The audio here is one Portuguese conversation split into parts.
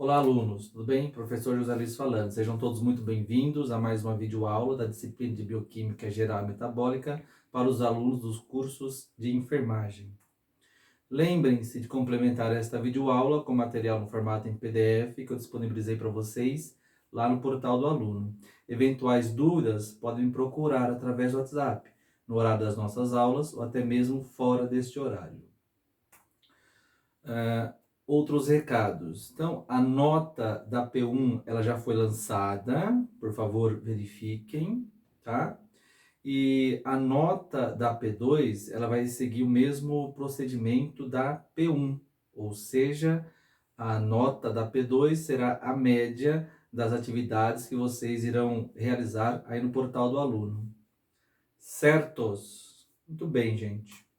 Olá, alunos, tudo bem? Professor José Luiz falando. Sejam todos muito bem-vindos a mais uma videoaula da disciplina de Bioquímica Geral e Metabólica para os alunos dos cursos de enfermagem. Lembrem-se de complementar esta videoaula com material no formato em PDF que eu disponibilizei para vocês lá no portal do aluno. Eventuais dúvidas podem me procurar através do WhatsApp, no horário das nossas aulas ou até mesmo fora deste horário. Outros recados. Então, a nota da P1 ela já foi lançada, por favor, verifiquem, tá? E a nota da P2 ela vai seguir o mesmo procedimento da P1, ou seja, a nota da P2 será a média das atividades que vocês irão realizar aí no portal do aluno. Certos? Muito bem, gente.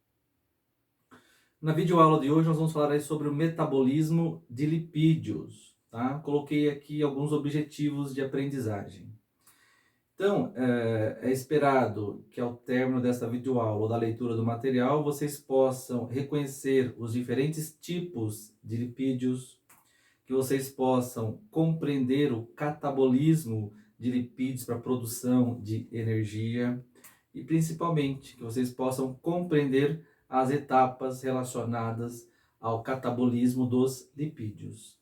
Na videoaula de hoje nós vamos falar aí sobre o metabolismo de lipídios, tá? Coloquei aqui alguns objetivos de aprendizagem. Então, é esperado que ao término desta videoaula ou da leitura do material, vocês possam reconhecer os diferentes tipos de lipídios, que vocês possam compreender o catabolismo de lipídios para a produção de energia e principalmente que vocês possam compreender as etapas relacionadas ao catabolismo dos lipídios.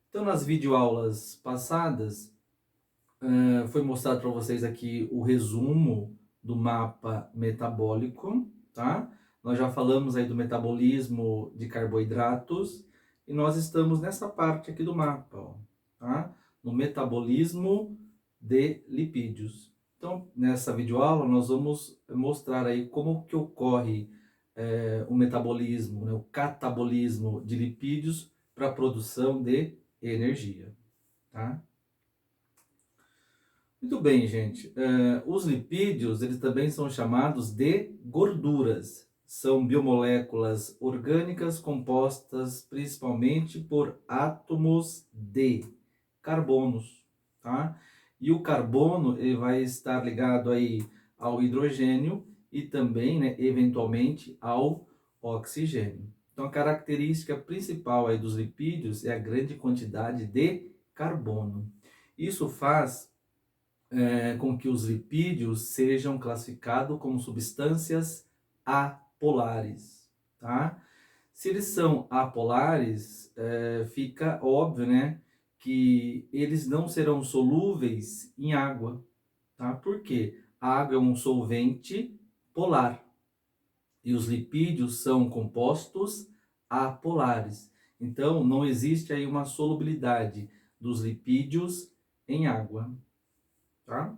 Então, nas videoaulas passadas, foi mostrado para vocês aqui o resumo do mapa metabólico, tá? Nós já falamos aí do metabolismo de carboidratos e nós estamos nessa parte aqui do mapa, ó, tá? No metabolismo de lipídios. Então, nessa videoaula, nós vamos mostrar aí como que ocorre o metabolismo, né, o catabolismo de lipídios para a produção de energia, tá? Muito bem, gente. Os lipídios, eles também são chamados de gorduras. São biomoléculas orgânicas compostas principalmente por átomos de carbonos, tá? E o carbono, ele vai estar ligado aí ao hidrogênio e também, né, eventualmente, ao oxigênio. Então, a característica principal aí dos lipídios é a grande quantidade de carbono. Isso faz com que os lipídios sejam classificados como substâncias apolares, tá? Se eles são apolares, fica óbvio, né, que eles não serão solúveis em água, tá? Por quê? A água é um solvente polar e os lipídios são compostos apolares. Então, não existe aí uma solubilidade dos lipídios em água, tá?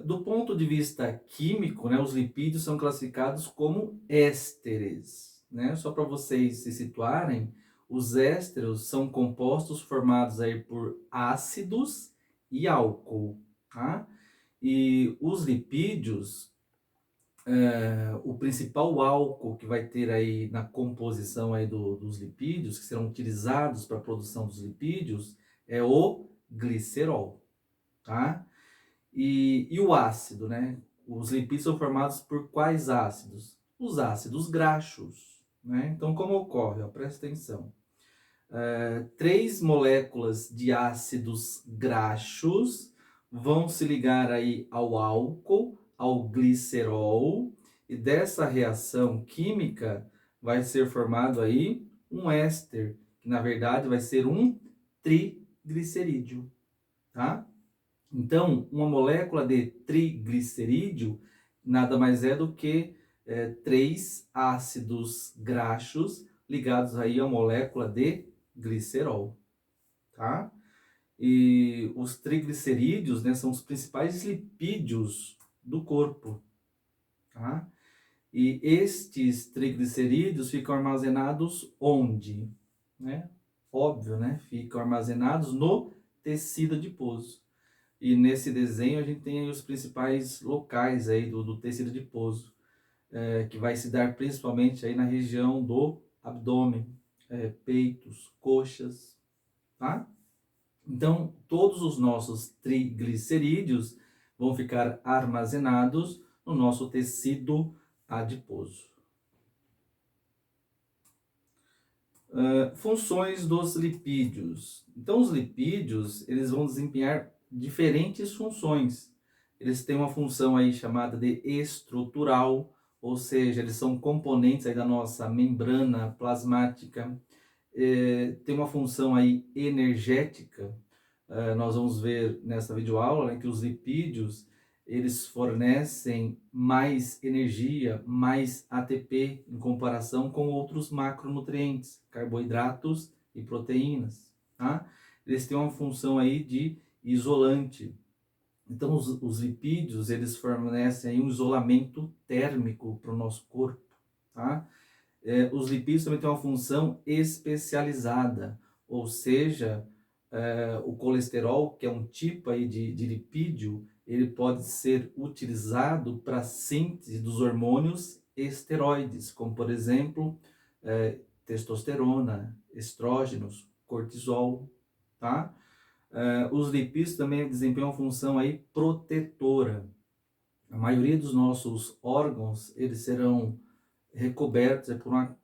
Do ponto de vista químico, né, os lipídios são classificados como ésteres, né? Só para vocês se situarem, os ésteres são compostos formados aí por ácidos e álcool, tá? E os lipídios, o principal álcool que vai ter aí na composição aí dos lipídios, que serão utilizados para a produção dos lipídios, é o glicerol, tá? E o ácido, né? Os lipídios são formados por quais ácidos? Os ácidos graxos, né? Então, como ocorre? Ó, presta atenção. Três moléculas de ácidos graxos vão se ligar aí ao álcool, ao glicerol, e dessa reação química vai ser formado aí um éster, que na verdade vai ser um triglicerídeo, tá? Então, uma molécula de triglicerídeo nada mais é do que três ácidos graxos ligados aí à molécula de glicerol, tá? E os triglicerídeos, né, são os principais lipídios do corpo, tá? E estes triglicerídeos ficam armazenados onde? Né? Óbvio, né? Ficam armazenados no tecido adiposo. E nesse desenho a gente tem aí os principais locais aí do tecido adiposo, que vai se dar principalmente aí na região do abdômen, peitos, coxas, tá? Então, todos os nossos triglicerídeos vão ficar armazenados no nosso tecido adiposo. Funções dos lipídios. Então, os lipídios, eles vão desempenhar diferentes funções. Eles têm uma função aí chamada de estrutural, ou seja, eles são componentes aí da nossa membrana plasmática. Tem uma função aí energética. Nós vamos ver nessa videoaula, né, que os lipídios eles fornecem mais energia, mais ATP em comparação com outros macronutrientes, carboidratos e proteínas, tá? Eles têm uma função aí de isolante. Então, os lipídios, eles fornecem aí um isolamento térmico para o nosso corpo, tá? Os lipídios também têm uma função especializada, ou seja, o colesterol, que é um tipo aí de lipídio, ele pode ser utilizado para a síntese dos hormônios esteroides, como por exemplo, testosterona, estrógenos, cortisol, tá? Os lipídios também desempenham uma função aí protetora. A maioria dos nossos órgãos, eles serão recobertos por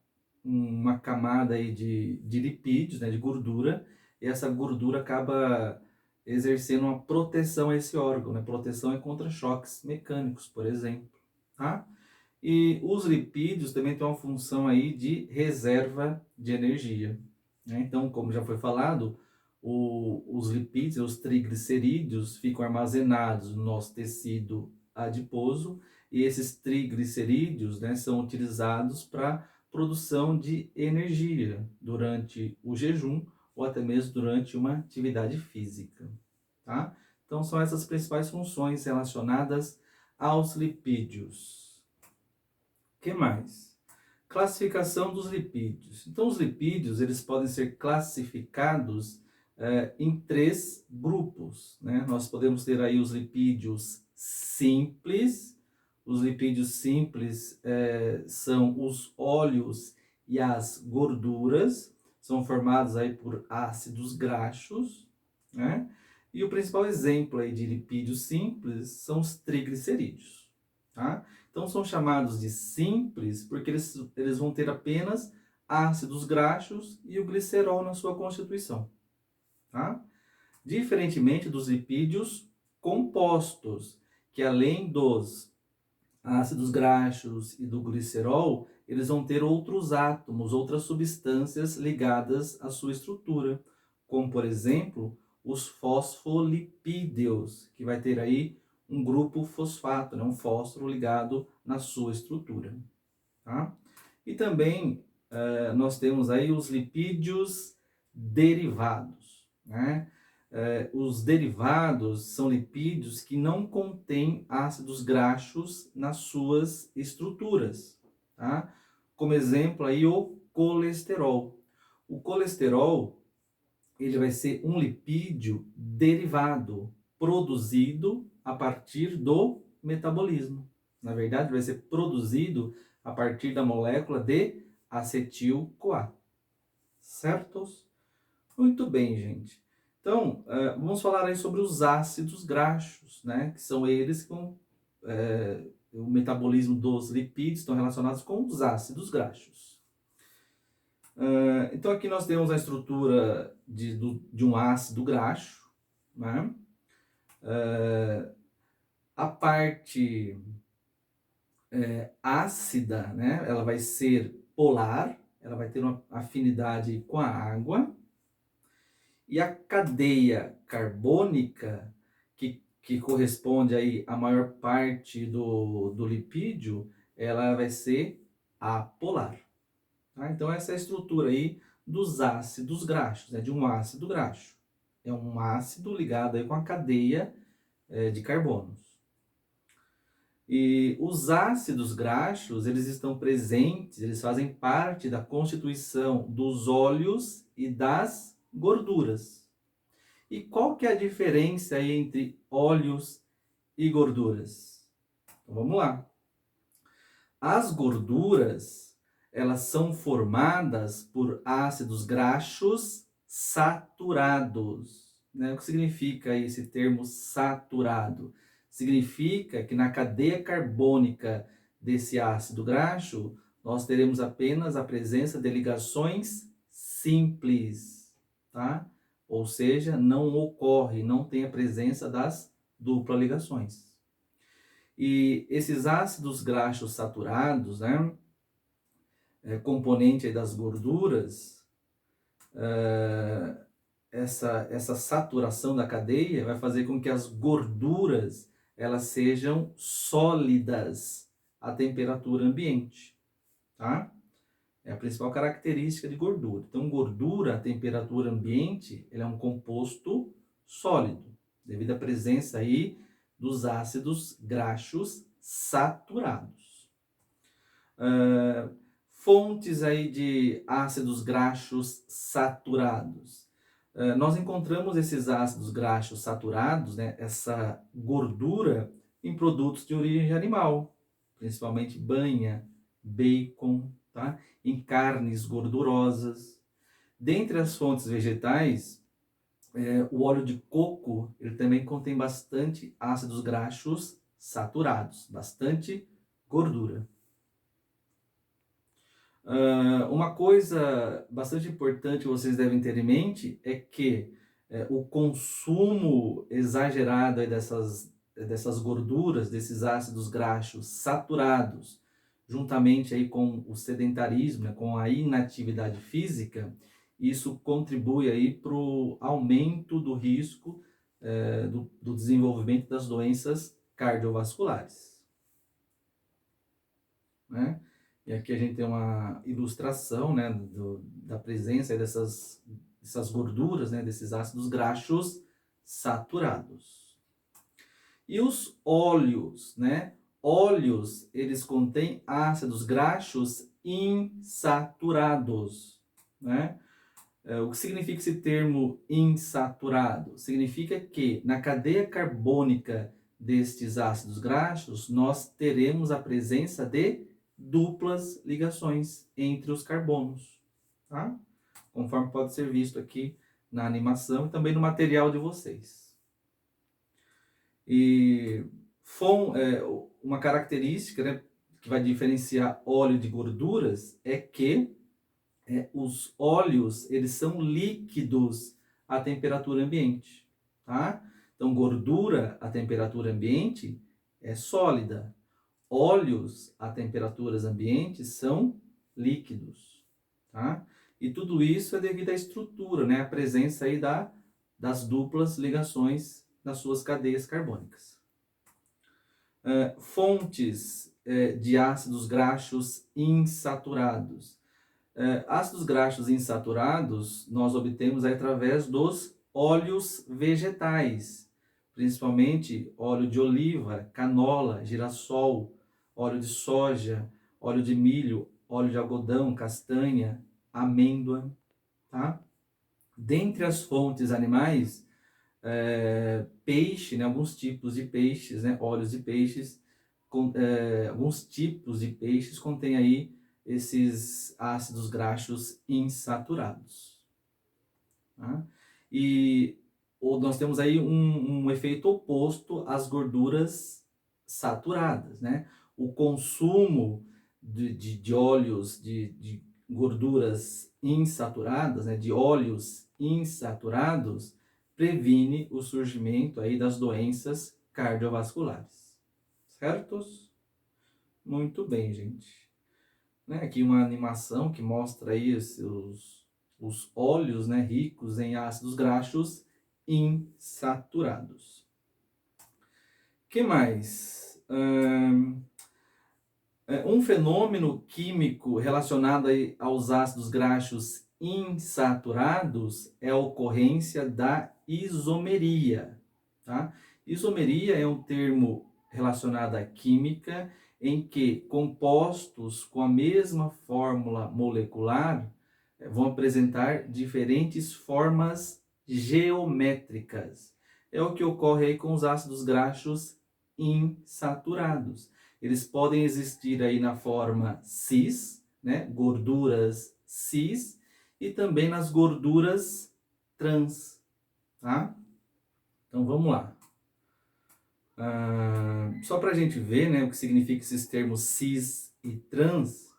uma camada aí de lipídios, né, de gordura, e essa gordura acaba exercendo uma proteção a esse órgão, né? Proteção é contra choques mecânicos, por exemplo, tá? E os lipídios também têm uma função aí de reserva de energia, né? Então, como já foi falado, os lipídios, os triglicerídeos, ficam armazenados no nosso tecido adiposo, e esses triglicerídeos, né, são utilizados para produção de energia durante o jejum ou até mesmo durante uma atividade física, tá? Então, são essas principais funções relacionadas aos lipídios. O que mais? Classificação dos lipídios. Então, os lipídios, eles podem ser classificados em três grupos, né? Nós podemos ter aí os lipídios simples. Os lipídios simples são os óleos e as gorduras, são formados aí por ácidos graxos, né? E o principal exemplo aí de lipídios simples são os triglicerídeos, tá? Então são chamados de simples porque eles vão ter apenas ácidos graxos e o glicerol na sua constituição, tá? Diferentemente dos lipídios compostos, que além dos ácidos graxos e do glicerol, eles vão ter outros átomos, outras substâncias ligadas à sua estrutura, como por exemplo, os fosfolipídios, que vai ter aí um grupo fosfato, né, um fósforo ligado na sua estrutura, tá? E também nós temos aí os lipídios derivados, né? Os derivados são lipídios que não contêm ácidos graxos nas suas estruturas, tá? Como exemplo aí o colesterol. O colesterol, ele vai ser um lipídio derivado, produzido a partir do metabolismo. Na verdade, vai ser produzido a partir da molécula de acetil-CoA. Certos? Muito bem, gente. Então, vamos falar aí sobre os ácidos graxos, né? Que são eles com o metabolismo dos lipídios estão relacionados com os ácidos graxos. Então, aqui nós temos a estrutura de um ácido graxo, né? A parte ácida, né? Ela vai ser polar, ela vai ter uma afinidade com a água. E a cadeia carbônica, que corresponde aí à maior parte do lipídio, ela vai ser apolar. Tá? Então, essa é a estrutura aí dos ácidos graxos, né? De um ácido graxo. É um ácido ligado aí com a cadeia de carbonos. E os ácidos graxos, eles estão presentes, eles fazem parte da constituição dos óleos e das gorduras. E qual que é a diferença aí entre óleos e gorduras? Então, vamos lá. As gorduras, elas são formadas por ácidos graxos saturados, né? O que significa esse termo saturado? Significa que na cadeia carbônica desse ácido graxo, nós teremos apenas a presença de ligações simples, tá? Ou seja, não ocorre, não tem a presença das duplas ligações. E esses ácidos graxos saturados, né, componente aí das gorduras, essa saturação da cadeia vai fazer com que as gorduras elas sejam sólidas à temperatura ambiente, tá? É a principal característica de gordura. Então, gordura à temperatura ambiente, ele é um composto sólido, devido à presença aí dos ácidos graxos saturados. Fontes aí de ácidos graxos saturados. Nós encontramos esses ácidos graxos saturados, né, essa gordura, em produtos de origem animal, principalmente banha, bacon, tá? Em carnes gordurosas. Dentre as fontes vegetais, o óleo de coco ele também contém bastante ácidos graxos saturados, bastante gordura. Uma coisa bastante importante que vocês devem ter em mente é que o consumo exagerado aí dessas gorduras, desses ácidos graxos saturados, juntamente aí com o sedentarismo, né, com a inatividade física, isso contribui aí para o aumento do risco do desenvolvimento das doenças cardiovasculares, né? E aqui a gente tem uma ilustração, né, da presença dessas gorduras, né, desses ácidos graxos saturados. E os óleos, né? Óleos, eles contêm ácidos graxos insaturados, né? O que significa esse termo insaturado? Significa que na cadeia carbônica destes ácidos graxos, nós teremos a presença de duplas ligações entre os carbonos, tá? Conforme pode ser visto aqui na animação e também no material de vocês. E uma característica, né, que vai diferenciar óleo de gorduras é que os óleos eles são líquidos à temperatura ambiente, tá? Então, gordura à temperatura ambiente é sólida. Óleos a temperaturas ambientes são líquidos, tá? E tudo isso é devido à estrutura, né? A presença aí das duplas ligações nas suas cadeias carbônicas. Fontes de ácidos graxos insaturados. Ácidos graxos insaturados nós obtemos aí através dos óleos vegetais, principalmente óleo de oliva, canola, girassol, óleo de soja, óleo de milho, óleo de algodão, castanha, amêndoa, tá? Dentre as fontes animais, peixe, né, alguns tipos de peixes, né, óleos de peixes, alguns tipos de peixes contêm aí esses ácidos graxos insaturados, tá? E nós temos aí um efeito oposto às gorduras saturadas, né? O consumo de óleos, de gorduras insaturadas, né? De óleos insaturados, previne o surgimento aí das doenças cardiovasculares. Certos? Muito bem, gente. Né? Aqui uma animação que mostra aí os óleos, né, ricos em ácidos graxos insaturados. Que mais? Um fenômeno químico relacionado aí aos ácidos graxos insaturados é a ocorrência da isomeria, tá? Isomeria é um termo relacionado à química em que compostos com a mesma fórmula molecular vão apresentar diferentes formas geométricas. É o que ocorre aí com os ácidos graxos insaturados. Eles podem existir aí na forma cis, né, gorduras cis, e também nas gorduras trans, tá? Então vamos lá. Só para a gente ver, né, o que significa esses termos cis e trans,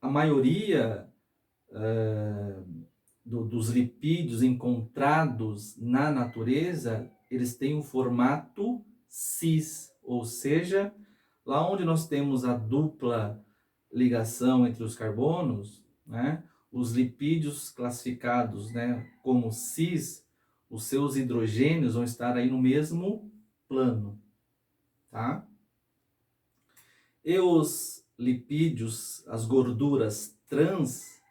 a maioria dos lipídios encontrados na natureza, eles têm um formato cis, ou seja, lá onde nós temos a dupla ligação entre os carbonos, né, os lipídios classificados, né, como cis, os seus hidrogênios vão estar aí no mesmo plano, tá? E os lipídios, as gorduras trans,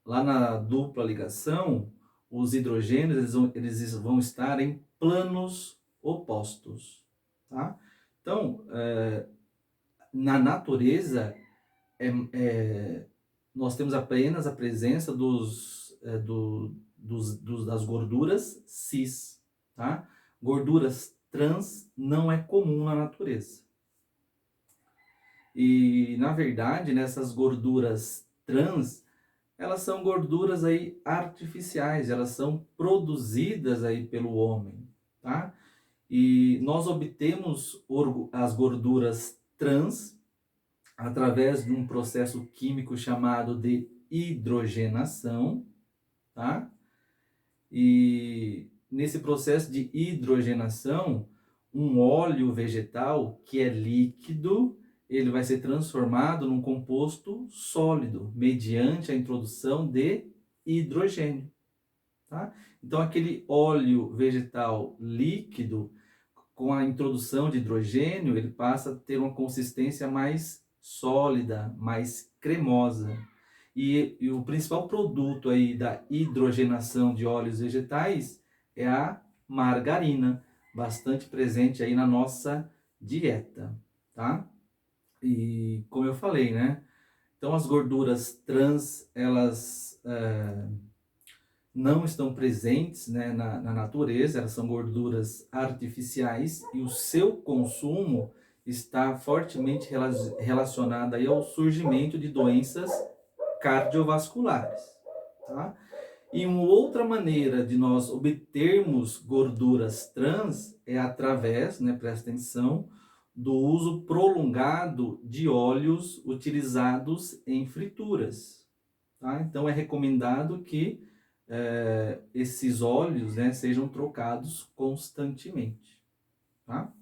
lá na dupla ligação, os hidrogênios eles vão estar em planos opostos, tá? Então, na natureza, nós temos apenas a presença das gorduras cis, tá? Gorduras trans não é comum na natureza. E, na verdade, nessas gorduras trans, elas são gorduras aí artificiais, elas são produzidas aí pelo homem, tá? E nós obtemos as gorduras trans através de um processo químico chamado de hidrogenação, tá? E nesse processo de hidrogenação, um óleo vegetal que é líquido, ele vai ser transformado num composto sólido, mediante a introdução de hidrogênio, tá? Então, aquele óleo vegetal líquido, com a introdução de hidrogênio, ele passa a ter uma consistência mais sólida, mais cremosa. E o principal produto aí da hidrogenação de óleos vegetais é a margarina, bastante presente aí na nossa dieta, tá? E como eu falei, né? Então as gorduras trans, elas não estão presentes, né, na natureza, elas são gorduras artificiais e o seu consumo está fortemente relacionado aí ao surgimento de doenças cardiovasculares, tá? E uma outra maneira de nós obtermos gorduras trans é através, né, presta atenção, do uso prolongado de óleos utilizados em frituras, tá? Então é recomendado que esses óleos, né, sejam trocados constantemente, tá?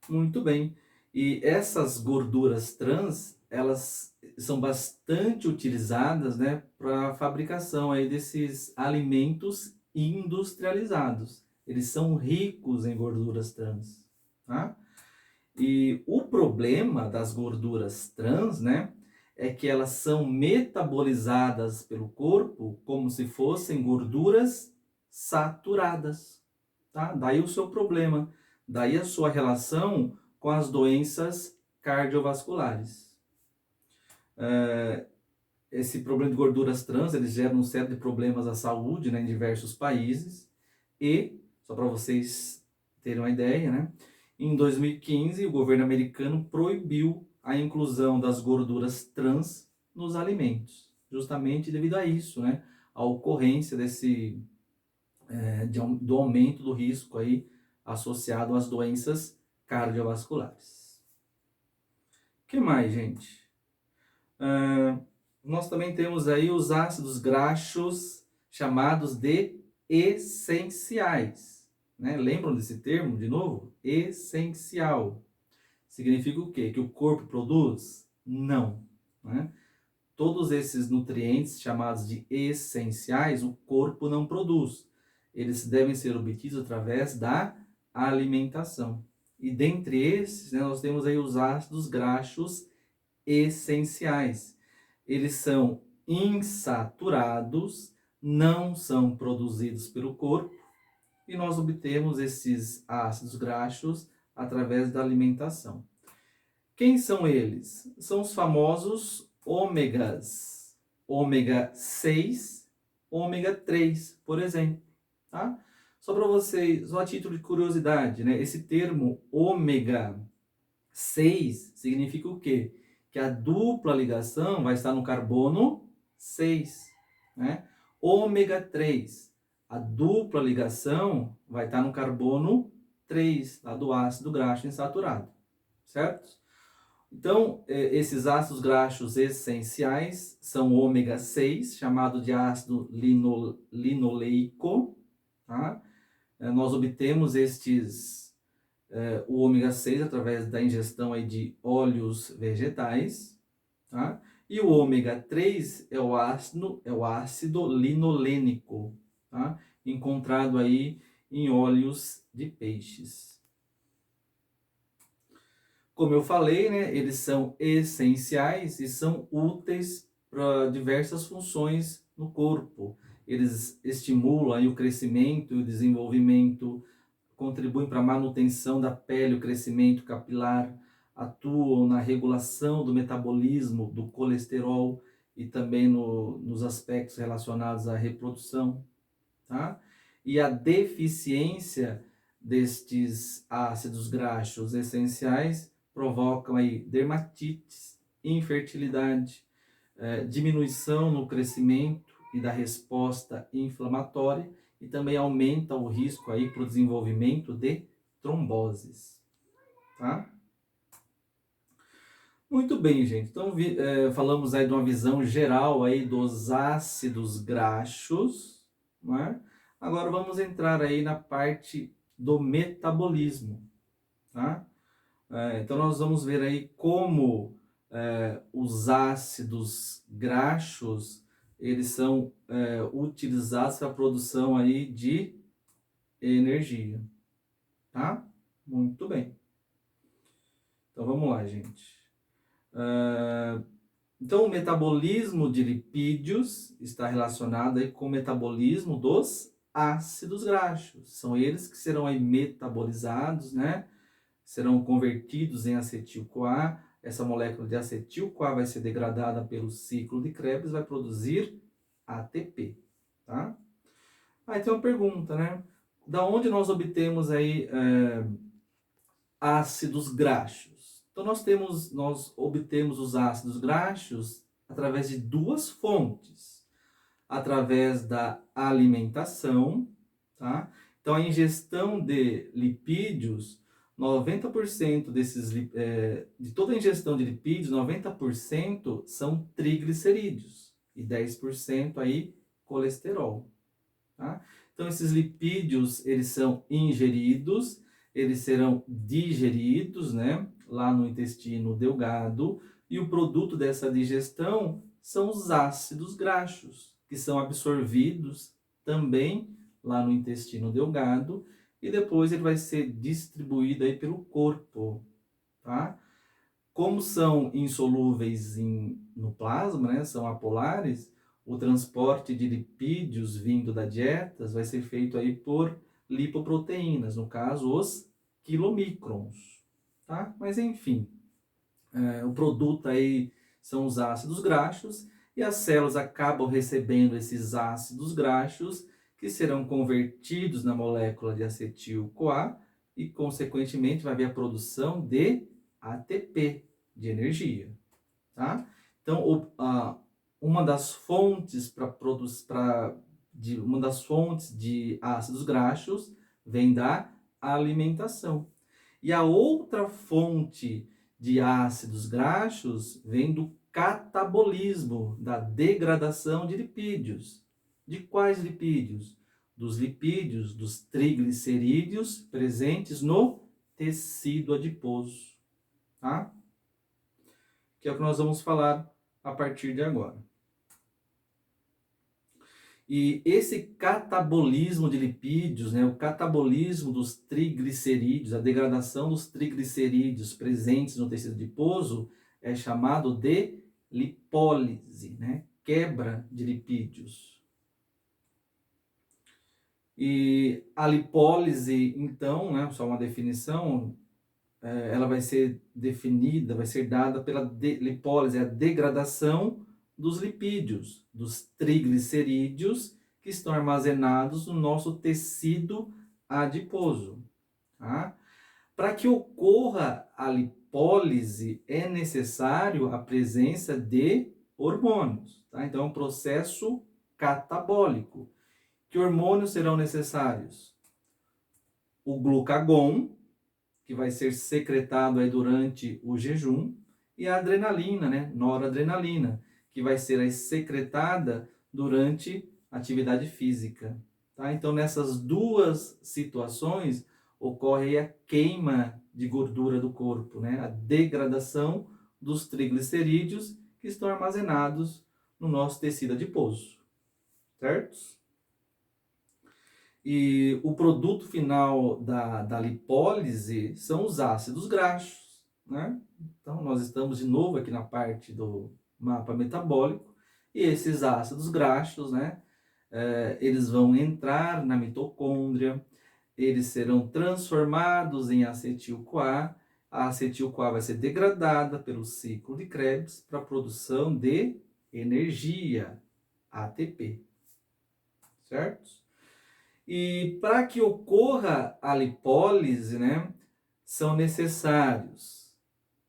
Muito bem. E essas gorduras trans, elas são bastante utilizadas, né, para a fabricação aí desses alimentos industrializados. Eles são ricos em gorduras trans, tá? E o problema das gorduras trans, né, é que elas são metabolizadas pelo corpo como se fossem gorduras saturadas, tá? Daí o seu problema, daí a sua relação com as doenças cardiovasculares. Esse problema de gorduras trans, eles geram um série de problemas à saúde, né, em diversos países. E, só para vocês terem uma ideia, né, em 2015, o governo americano proibiu a inclusão das gorduras trans nos alimentos, justamente devido a isso, né, a ocorrência do aumento do risco aí associado às doenças cardiovasculares. O que mais, gente? Nós também temos aí os ácidos graxos chamados de essenciais, né? Lembram desse termo de novo? Essencial. Significa o quê? Que o corpo produz? Não, né? Todos esses nutrientes chamados de essenciais, o corpo não produz. Eles devem ser obtidos através da alimentação. E dentre esses, né, nós temos aí os ácidos graxos essenciais. Eles são insaturados, não são produzidos pelo corpo, e nós obtemos esses ácidos graxos através da alimentação. Quem são eles? São os famosos ômegas, ômega 6, ômega 3, por exemplo, tá? Só para vocês, só a título de curiosidade, né? Esse termo ômega 6 significa o quê? Que a dupla ligação vai estar no carbono 6, né? Ômega 3, a dupla ligação vai estar no carbono 3, lá do ácido graxo insaturado, certo? Então, esses ácidos graxos essenciais são o ômega 6, chamado de ácido linoleico, tá? Nós obtemos o ômega 6 através da ingestão aí de óleos vegetais, tá? E o ômega 3 é o ácido linolênico, tá? Encontrado aí em óleos de peixes. Como eu falei, né, eles são essenciais e são úteis para diversas funções no corpo. Eles estimulam aí o crescimento e o desenvolvimento, contribuem para a manutenção da pele, o crescimento capilar, atuam na regulação do metabolismo do colesterol e também nos aspectos relacionados à reprodução, tá? E a deficiência destes ácidos graxos essenciais provocam aí dermatites, infertilidade, diminuição no crescimento e da resposta inflamatória e também aumenta o risco aí para o desenvolvimento de tromboses, tá? Muito bem, gente. Então, falamos aí de uma visão geral aí dos ácidos graxos, né? Agora vamos entrar aí na parte do metabolismo, tá? Então, nós vamos ver aí como os ácidos graxos, eles são utilizados para a produção aí de energia, tá? Muito bem. Então, vamos lá, gente. Então, o metabolismo de lipídios está relacionado aí com o metabolismo dos ácidos graxos. São eles que serão aí metabolizados, né? Serão convertidos em acetil-CoA. Essa molécula de acetil-CoA vai ser degradada pelo ciclo de Krebs e vai produzir ATP, tá? Aí tem uma pergunta, né? Da onde nós obtemos aí ácidos graxos? Então nós obtemos os ácidos graxos através de duas fontes, através da alimentação, tá? Então a ingestão de lipídios, 90% de toda a ingestão de lipídios, 90% são triglicerídeos e 10% aí colesterol, tá? Então esses lipídios, eles são ingeridos, eles serão digeridos, né, lá no intestino delgado, e o produto dessa digestão são os ácidos graxos, que são absorvidos também lá no intestino delgado, e depois ele vai ser distribuído aí pelo corpo, tá? Como são insolúveis no plasma, né, são apolares, o transporte de lipídios vindo da dieta vai ser feito aí por lipoproteínas, no caso os quilomicrons, tá? Mas enfim, o produto aí são os ácidos graxos e as células acabam recebendo esses ácidos graxos que serão convertidos na molécula de acetil-CoA e consequentemente vai haver a produção de ATP, de energia, tá? Então, uma das fontes uma das fontes de ácidos graxos vem da alimentação. E a outra fonte de ácidos graxos vem do catabolismo, da degradação de lipídios. De quais lipídios? Dos lipídios, dos triglicerídeos presentes no tecido adiposo, tá? Que é o que nós vamos falar a partir de agora. E esse catabolismo de lipídios, né, o catabolismo dos triglicerídeos, a degradação dos triglicerídeos presentes no tecido adiposo é chamado de lipólise, né, quebra de lipídios. E a lipólise, então, né, só uma definição, ela vai ser definida, vai ser dada pela lipólise, a degradação dos lipídios, dos triglicerídeos que estão armazenados no nosso tecido adiposo, tá? Para que ocorra a lipólise, é necessário a presença de hormônios, tá? Então é um processo catabólico. Que hormônios serão necessários? O glucagon, que vai ser secretado aí durante o jejum, e a adrenalina, né, noradrenalina, que vai ser aí secretada durante a atividade física. Tá? Então, nessas duas situações, ocorre a queima de gordura do corpo, né? A degradação dos triglicerídeos que estão armazenados no nosso tecido adiposo, certo? E o produto final da lipólise são os ácidos graxos, né? Então, nós estamos de novo aqui na parte do mapa metabólico, e esses ácidos graxos, né? Eles vão entrar na mitocôndria, eles serão transformados em acetil-CoA. A acetil-CoA vai ser degradada pelo ciclo de Krebs para a produção de energia, ATP, certo? E para que ocorra a lipólise, né, são necessários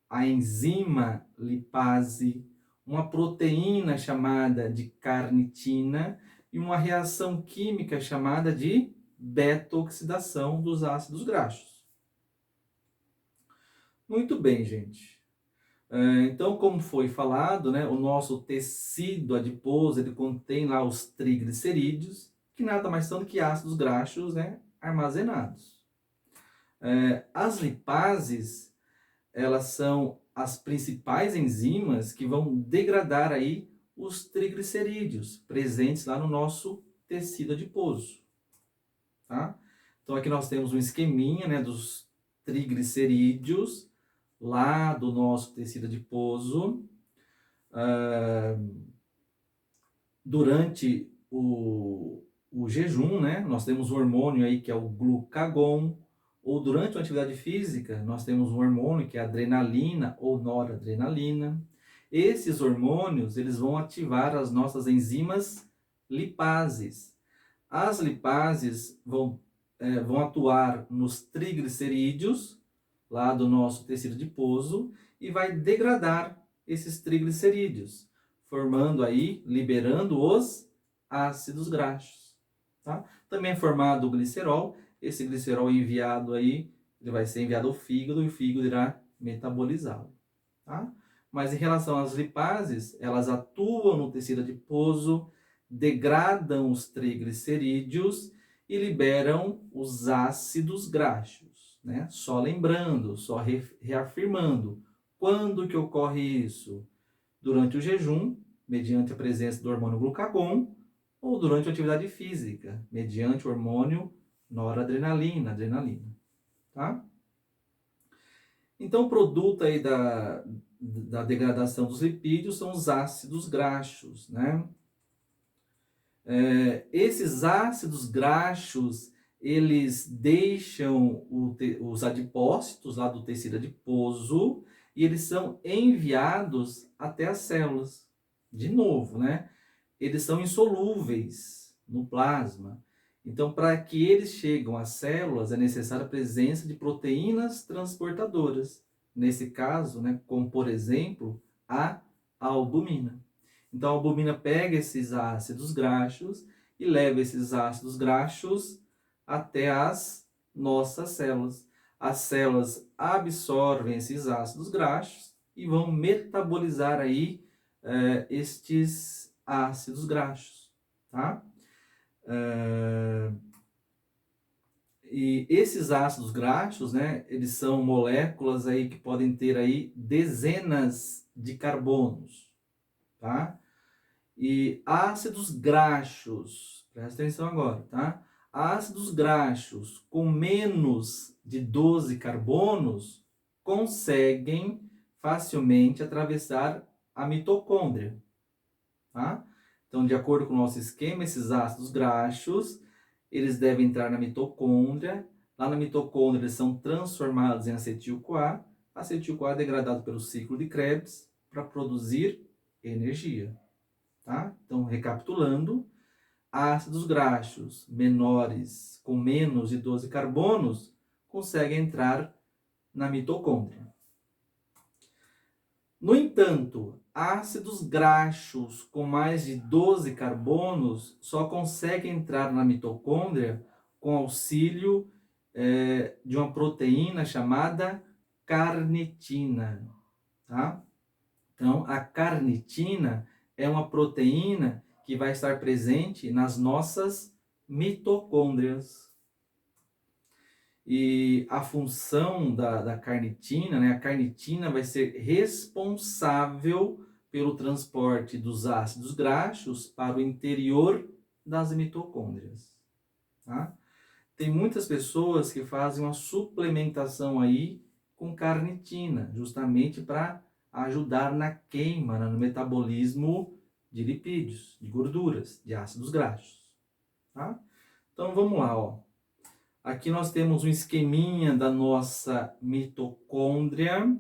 a enzima lipase, uma proteína chamada de carnitina e uma reação química chamada de beta-oxidação dos ácidos graxos. Muito bem, gente. Então, como foi falado, né, o nosso tecido adiposo ele contém lá os triglicerídeos, que nada mais são do que ácidos graxos, né, armazenados. As lipases, elas são as principais enzimas que vão degradar aí os triglicerídeos presentes lá no nosso tecido adiposo, tá? Então aqui nós temos um esqueminha, né, dos triglicerídeos lá do nosso tecido adiposo. Durante o jejum, né, nós temos um hormônio aí que é o glucagon, ou durante uma atividade física, nós temos um hormônio que é a adrenalina ou noradrenalina. Esses hormônios, eles vão ativar as nossas enzimas lipases. As lipases vão atuar nos triglicerídeos, lá do nosso tecido adiposo, e vai degradar esses triglicerídeos, formando aí, liberando os ácidos graxos. Tá? Também é formado o glicerol. Esse glicerol é enviado aí, ele vai ser enviado ao fígado e o fígado irá metabolizá-lo. Tá? Mas em relação às lipases, elas atuam no tecido adiposo, degradam os triglicerídeos e liberam os ácidos graxos, né? Só lembrando, só reafirmando, quando que ocorre isso? Durante o jejum, mediante a presença do hormônio glucagon, ou durante a atividade física, mediante o hormônio noradrenalina, adrenalina, tá? Então, o produto aí da degradação dos lipídios são os ácidos graxos, né? Esses ácidos graxos, eles deixam os adipócitos lá do tecido adiposo e eles são enviados até as células. De novo, né? Eles são insolúveis no plasma. Então, para que eles cheguem às células, é necessária a presença de proteínas transportadoras. Nesse caso, né, como por exemplo, a albumina. Então, a albumina pega esses ácidos graxos e leva esses ácidos graxos até as nossas células. As células absorvem esses ácidos graxos e vão metabolizar aí estes ácidos graxos, tá? E esses ácidos graxos, né, eles são moléculas aí que podem ter aí dezenas de carbonos, tá? E ácidos graxos, presta atenção agora, tá? Ácidos graxos com menos de 12 carbonos conseguem facilmente atravessar a mitocôndria, tá? Então, de acordo com o nosso esquema, esses ácidos graxos, eles devem entrar na mitocôndria. Lá na mitocôndria, eles são transformados em acetil-CoA. Acetil-CoA é degradado pelo ciclo de Krebs para produzir energia. Tá? Então, recapitulando, ácidos graxos menores, com menos de 12 carbonos, conseguem entrar na mitocôndria. No entanto, ácidos graxos com mais de 12 carbonos só conseguem entrar na mitocôndria com auxílio de uma proteína chamada carnitina. Tá? Então, a carnitina é uma proteína que vai estar presente nas nossas mitocôndrias. E a função da carnitina, né? A carnitina vai ser responsável pelo transporte dos ácidos graxos para o interior das mitocôndrias. Tá? Tem muitas pessoas que fazem uma suplementação aí com carnitina, justamente para ajudar na queima, no metabolismo de lipídios, de gorduras, de ácidos graxos. Tá? Então vamos lá, ó. Aqui nós temos um esqueminha da nossa mitocôndria.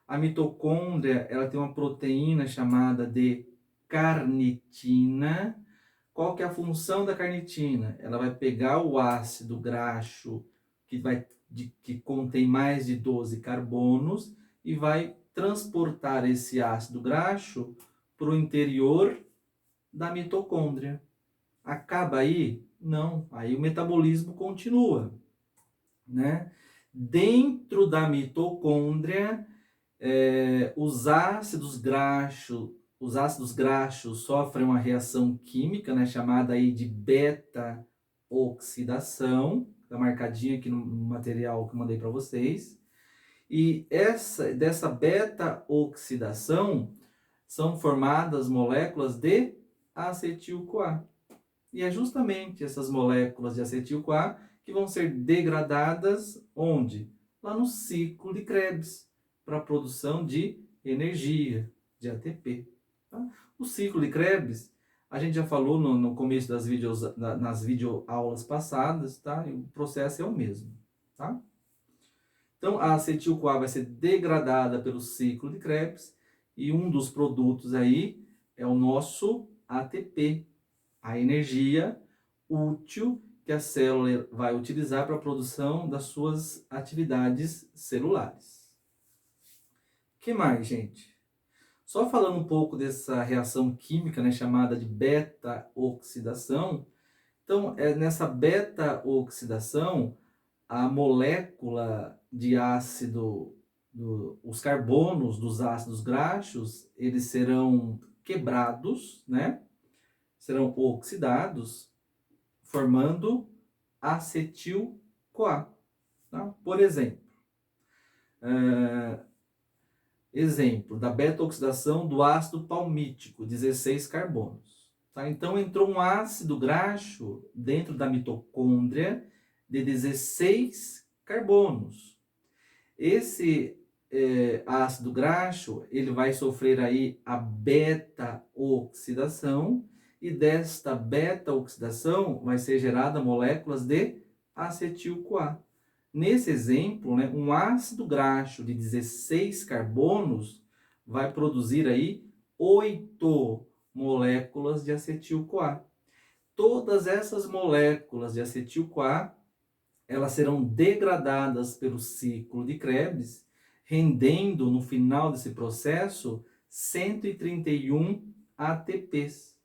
A mitocôndria, ela tem uma proteína chamada de carnitina. Qual que é a função da carnitina? Ela vai pegar o ácido graxo que contém mais de 12 carbonos e vai transportar esse ácido graxo para o interior da mitocôndria. Acaba aí? Não, aí o metabolismo continua, né? Dentro da mitocôndria, os ácidos graxos sofrem uma reação química, né, chamada aí de beta-oxidação, tá marcadinho aqui no material que eu mandei para vocês. E dessa beta-oxidação são formadas moléculas de acetil-CoA. E é justamente essas moléculas de acetil-CoA que vão ser degradadas onde? Lá no ciclo de Krebs, para a produção de energia, de ATP. Tá? O ciclo de Krebs, a gente já falou no começo nas videoaulas passadas, tá? E o processo é o mesmo. Tá? Então, a acetil-CoA vai ser degradada pelo ciclo de Krebs e um dos produtos aí é o nosso ATP, a energia útil que a célula vai utilizar para a produção das suas atividades celulares. O que mais, gente? Só falando um pouco dessa reação química, né, chamada de beta-oxidação. Então, nessa beta-oxidação, a molécula de ácido, os carbonos dos ácidos graxos, eles serão quebrados, né? Serão oxidados, formando acetil-CoA. Tá? Por exemplo, exemplo da beta-oxidação do ácido palmítico, 16 carbonos. Tá? Então, entrou um ácido graxo dentro da mitocôndria de 16 carbonos. Esse ácido graxo, ele vai sofrer aí a beta-oxidação, e desta beta-oxidação vai ser gerada moléculas de acetil-CoA. Nesse exemplo, né, um ácido graxo de 16 carbonos vai produzir aí 8 moléculas de acetil-CoA. Todas essas moléculas de acetil-CoA, elas serão degradadas pelo ciclo de Krebs, rendendo no final desse processo 131 ATPs.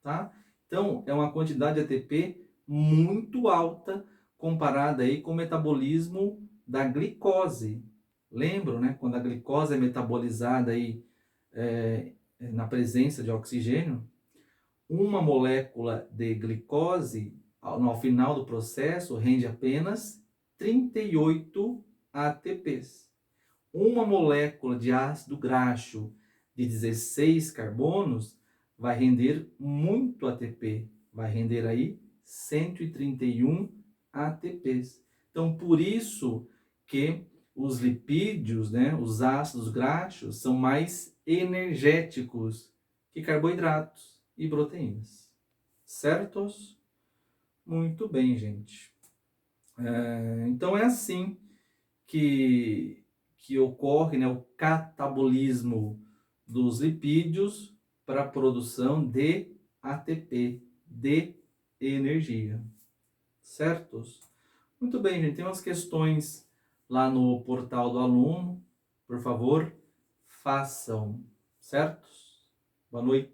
Tá? Então, é uma quantidade de ATP muito alta comparada aí com o metabolismo da glicose. Lembram, né? Quando a glicose é metabolizada aí, na presença de oxigênio, uma molécula de glicose, ao final do processo, rende apenas 38 ATPs. Uma molécula de ácido graxo de 16 carbonos vai render muito ATP, vai render aí 131 ATPs. Então, por isso que os lipídios, né, os ácidos graxos, são mais energéticos que carboidratos e proteínas. Certos? Muito bem, gente. Então, é assim que ocorre, né, o catabolismo dos lipídios para a produção de ATP, de energia. Certos? Muito bem, gente. Tem umas questões lá no portal do aluno. Por favor, façam. Certos? Boa noite.